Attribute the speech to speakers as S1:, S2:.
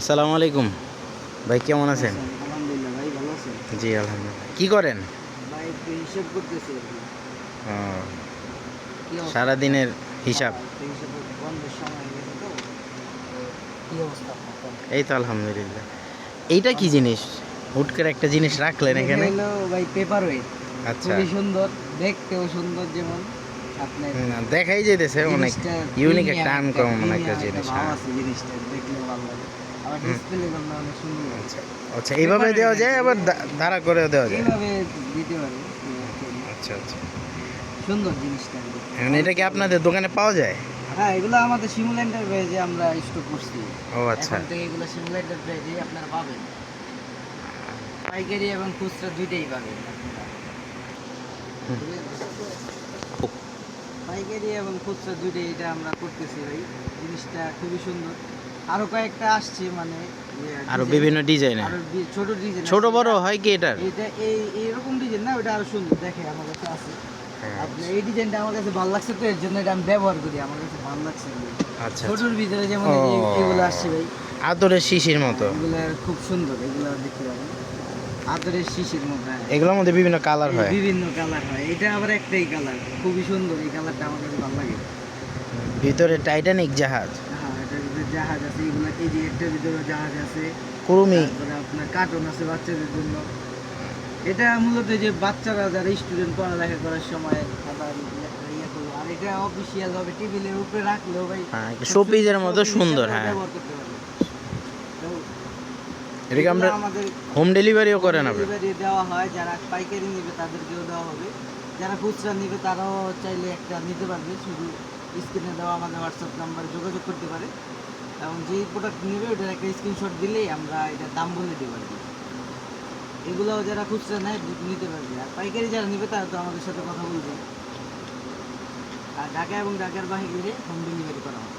S1: আসসালামু আলাইকুম ভাই, কেমন আছেন?
S2: আলহামদুলিল্লাহ ভাই, ভালো আছেন?
S1: জি আলহামদুলিল্লাহ। কি করেন?
S2: ভাই একটু হিসাব করতেছি আর কি।
S1: ও,
S2: কি অবস্থা আপনার?
S1: সারাদিনের হিসাব।
S2: একটু হিসাব বন্ধের সময় হয়ে গেছে তো। কি অবস্থা আপনার কোন?
S1: এই তো আলহামদুলিল্লাহ। এইটা কি জিনিস? হুট করে একটা জিনিস রাখলেন
S2: এটা
S1: এখানে?
S2: হলো ভাই পেপার ওয়েট।
S1: আচ্ছা।
S2: খুবই সুন্দর, দেখতেও সুন্দর, যেমন আপনার
S1: দেখাই যেতেছে অনেক
S2: জিনিসটা
S1: ইউনিক, একটা
S2: একটা
S1: আনকমন একটা
S2: প্রিমিয়াম একটা
S1: জিনিস।
S2: ভাব
S1: হ্যাঁ।
S2: আছে, জিনিসটা দেখলে ভালো লাগে। আবার
S1: হুম,
S2: ডিসপ্লে করলে অনেক সুন্দর লাগে।
S1: আচ্ছা আচ্ছা, এইভাবে
S2: পেপার
S1: দেওয়া
S2: ওয়েট আর
S1: যায়,
S2: কি,
S1: আবার দাঁড়া করেও দেওয়া যায়।
S2: এইভাবে দিতে পারে actually।
S1: আচ্ছা আচ্ছা।
S2: সুন্দর জিনিসটা আর কি।
S1: এখন
S2: ভালো
S1: এটা কি
S2: তো
S1: আপনাদের দোকানে পাওয়া যায়?
S2: হ্যাঁ, এগুলো আমাদের শিমুল এন্টারপ্রাইজে আমরা স্টক করছি।
S1: ও আচ্ছা।
S2: এখন থেকে এগুলো শিমুল এন্টারপ্রাইজে আপনারা পাবেন। পাইকারি এবং খুচরা দুইটাই পাবেন আপনারা।
S1: হুম।
S2: পাইকারি এবং খুচরা দুইটাই এটা আমরা করতেছি ভাই। জিনিসটা খুবই সুন্দর। আরো কয়েকটা আসছে, মানে
S1: আরো
S2: ডিজাইন।
S1: বিভিন্ন ডিজাইনের।
S2: আরো ছোট ডিজাইন
S1: ছোট
S2: আছে।
S1: বড় হয় কি এটার?
S2: এটা এইরকম ডিজাইন না, ওটা আরো সুন্দর দেখে আমার কাছে আছে।
S1: হ্যাঁ।
S2: আপনি এই ডিজাইনটা আমার কাছে ভালো লাগছে, তো এর জন্য এটা আমি ব্যবহার করি, আমার কাছে ভালো লাগছে ভাই।
S1: আচ্ছা আচ্ছা।
S2: ছোটর ভিতরে যেমন
S1: ও,
S2: এগুলো আসছে ভাই।
S1: আদরের শিশির মতো।
S2: এগুলা খুব সুন্দর, এগুলো দেখতে পাবেন আতরের শিশির মতো। হ্যাঁ,
S1: এগুলোর মধ্যে বিভিন্ন কালার
S2: এই
S1: হয়।
S2: বিভিন্ন কালার হয়, এটা আবার একটাই কালার, খুবই সুন্দর। এই কালারটা আমার কাছে ভালো লাগে।
S1: ভিতরে টাইটানিক জাহাজ।
S2: হ্যাঁ, এটার ভিতরে জাহাজ আছে, এগুলা এই যে একটার ভিতরে জাহাজ আছে।
S1: কুরুমি।
S2: তারপরে আপনার কার্টুন আছে বাচ্চাদের জন্য। এটা মূলত যে বাচ্চারা যারা স্টুডেন্ট পড়ালেখা করার সময় খাবার ইয়ে করলো, আর এটা অফিসিয়াল ভাবে টেবিলের উপরে রাখলেও ভাই
S1: হ্যাঁ, একটা
S2: খুব
S1: শোপিসের মতো
S2: showpiece
S1: সুন্দর।
S2: হিসেবেও
S1: হ্যাঁ,
S2: ব্যবহার করতে পারবে। তো
S1: এটাকে
S2: এগুলো
S1: আমরা
S2: আমাদের
S1: হোম ডেলিভারিও করেন আপনারা?
S2: ডেলিভারি দেওয়া হয়, যারা পাইকারি নেবে তাদেরকেও দেওয়া হবে, যারা খুচরা নেবে তারাও চাইলে একটা নিতে পারবে। শুধু স্ক্রিনে দেওয়া আমাদের হোয়াটসঅ্যাপ নাম্বারে যোগাযোগ করতে পারে, এবং যেই প্রোডাক্ট নেবে ওটার একটা স্ক্রিনশট দিলেই আমরা এটার দাম বলে দেবো আর কি। এগুলোও যারা খুচরা নেয় নিতে পারবে, আর পাইকারি যারা নেবে তারা তো আমাদের সাথে কথা বলবে। আর ঢাকা এবং ঢাকার বাইরে হোম ডেলিভারি করা হয়।